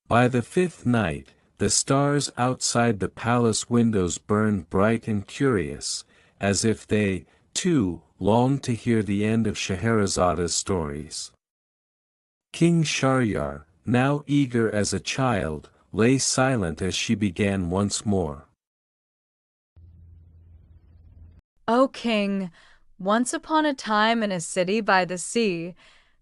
By the fifth night, the stars outside the palace windows burned bright and curious, as if they, too, longed to hear the end of Scheherazada's stories. King Shahryar, now eager as a child, lay silent as she began once more. O king, once upon a time in a city by the sea,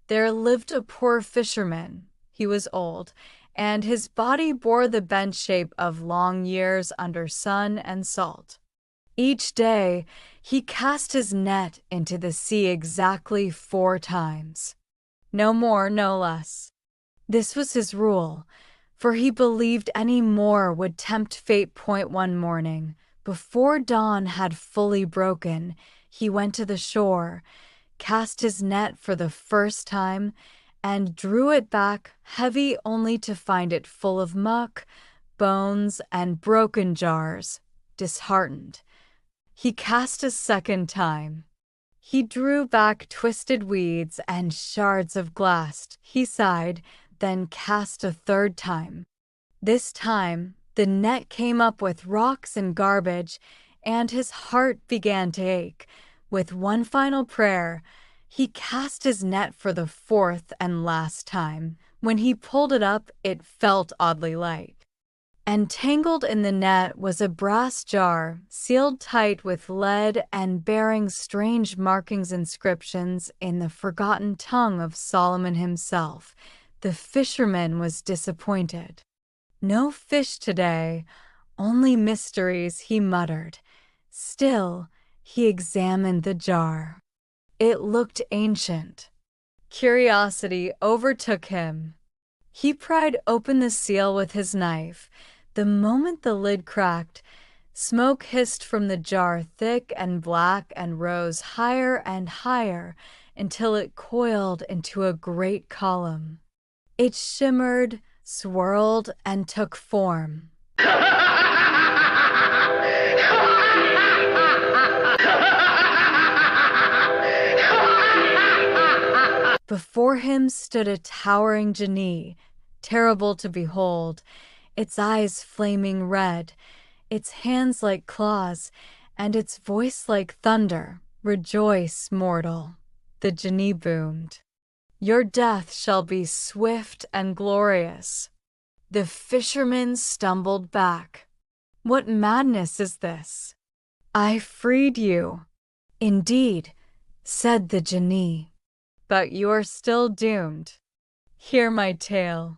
there lived a poor fisherman. He was old, and his body bore the bent shape of long years under sun and salt. Each day, he cast his net into the sea exactly 4 times. No more, no less. This was his rule, for he believed any more would tempt fate. One morning, before dawn had fully broken, he went to the shore, cast his net for the first time, and drew it back heavy only to find it full of muck, bones, and broken jars. Disheartened, he cast a second time. He drew back twisted weeds and shards of glass. He sighed, then cast a third time. This time, the net came up with rocks and garbage, and his heart began to ache. With one final prayer, he cast his net for the 4th and last time. When he pulled it up, it felt oddly light. Entangled in the net was a brass jar, sealed tight with lead and bearing strange markings, inscriptions in the forgotten tongue of Solomon himself. The fisherman was disappointed. No fish today, only mysteries, he muttered. Still, he examined the jar. It looked ancient. Curiosity overtook him. He pried open the seal with his knife. The moment the lid cracked, smoke hissed from the jar, thick and black, and rose higher and higher until it coiled into a great column. It shimmered, swirled, and took form. Before him stood a towering Jinni, terrible to behold, its eyes flaming red, its hands like claws, and its voice like thunder. Rejoice, mortal, the Jinni boomed. Your death shall be swift and glorious. The fisherman stumbled back. What madness is this? I freed you. Indeed, said the Jinni. But you're still doomed. Hear my tale.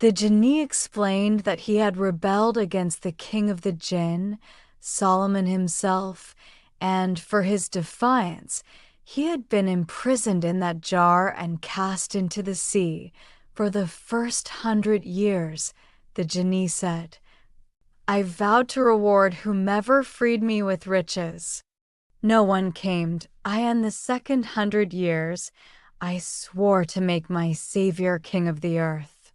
The Jinni explained that he had rebelled against the king of the jinn, Solomon himself, and for his defiance, he had been imprisoned in that jar and cast into the sea. For the first 100 years, the Jinni said, I vowed to reward whomever freed me with riches. No one came. I, in the second 100 years, I swore to make my savior king of the earth.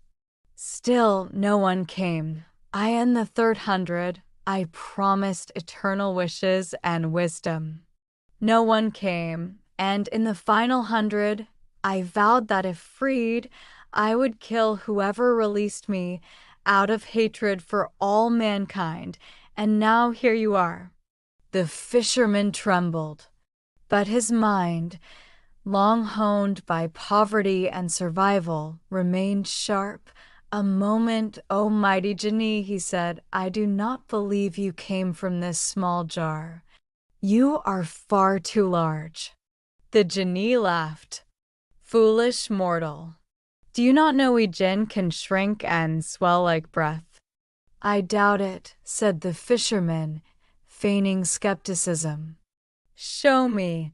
Still no one came. I, in the third 100, I promised eternal wishes and wisdom. No one came, and in the final 100, I vowed that if freed, I would kill whoever released me out of hatred for all mankind, and now here you are. The fisherman trembled, but his mind, long honed by poverty and survival, remained sharp. A moment, O mighty Jinni, he said, I do not believe you came from this small jar. You are far too large. The Jinni laughed. Foolish mortal. Do you not know we jinn can shrink and swell like breath? I doubt it, said the fisherman, feigning skepticism. Show me.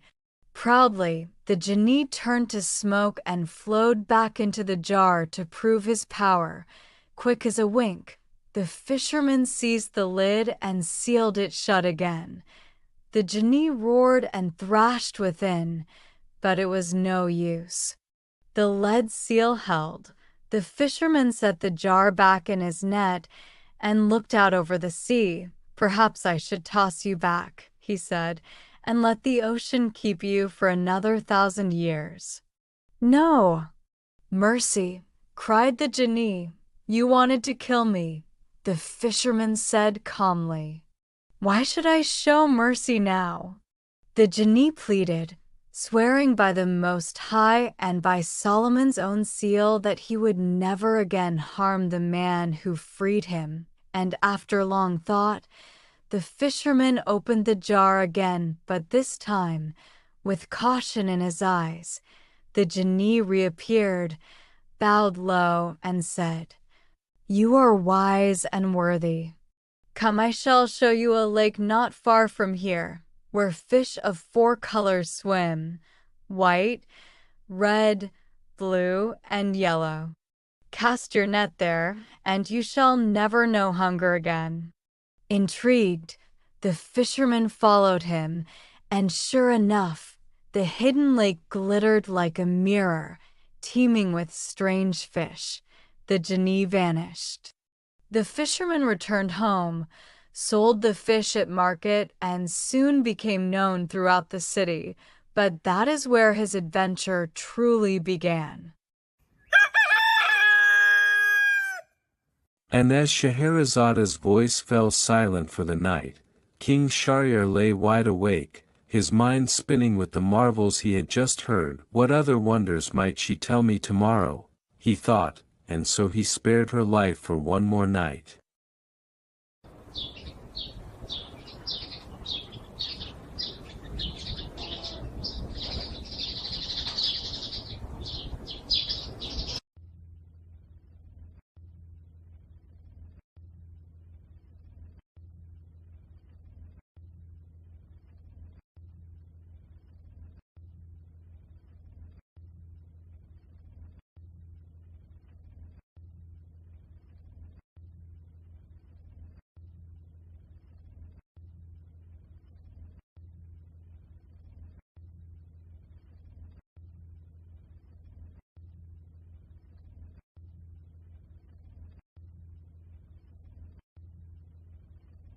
Proudly, the Jinni turned to smoke and flowed back into the jar to prove his power. Quick as a wink, the fisherman seized the lid and sealed it shut again. The Jinni roared and thrashed within, but it was no use. The lead seal held. The fisherman set the jar back in his net and looked out over the sea. Perhaps I should toss you back, he said, and let the ocean keep you for another 1,000 years. No! Mercy, cried the Jinni. You wanted to kill me, the fisherman said calmly. Why should I show mercy now? The Jinni pleaded, swearing by the Most High and by Solomon's own seal that he would never again harm the man who freed him. And after long thought, the fisherman opened the jar again, but this time, with caution in his eyes, the Jinni reappeared, bowed low, and said, You are wise and worthy. Come, I shall show you a lake not far from here, where fish of 4 colors swim, white, red, blue, and yellow. Cast your net there, and you shall never know hunger again. Intrigued, the fisherman followed him, and sure enough, the hidden lake glittered like a mirror, teeming with strange fish. The Jinni vanished. The fisherman returned home, sold the fish at market, and soon became known throughout the city, but that is where his adventure truly began. And as Scheherazada's voice fell silent for the night, King Shahryar lay wide awake, his mind spinning with the marvels he had just heard. What other wonders might she tell me tomorrow, he thought, and so he spared her life for one more night.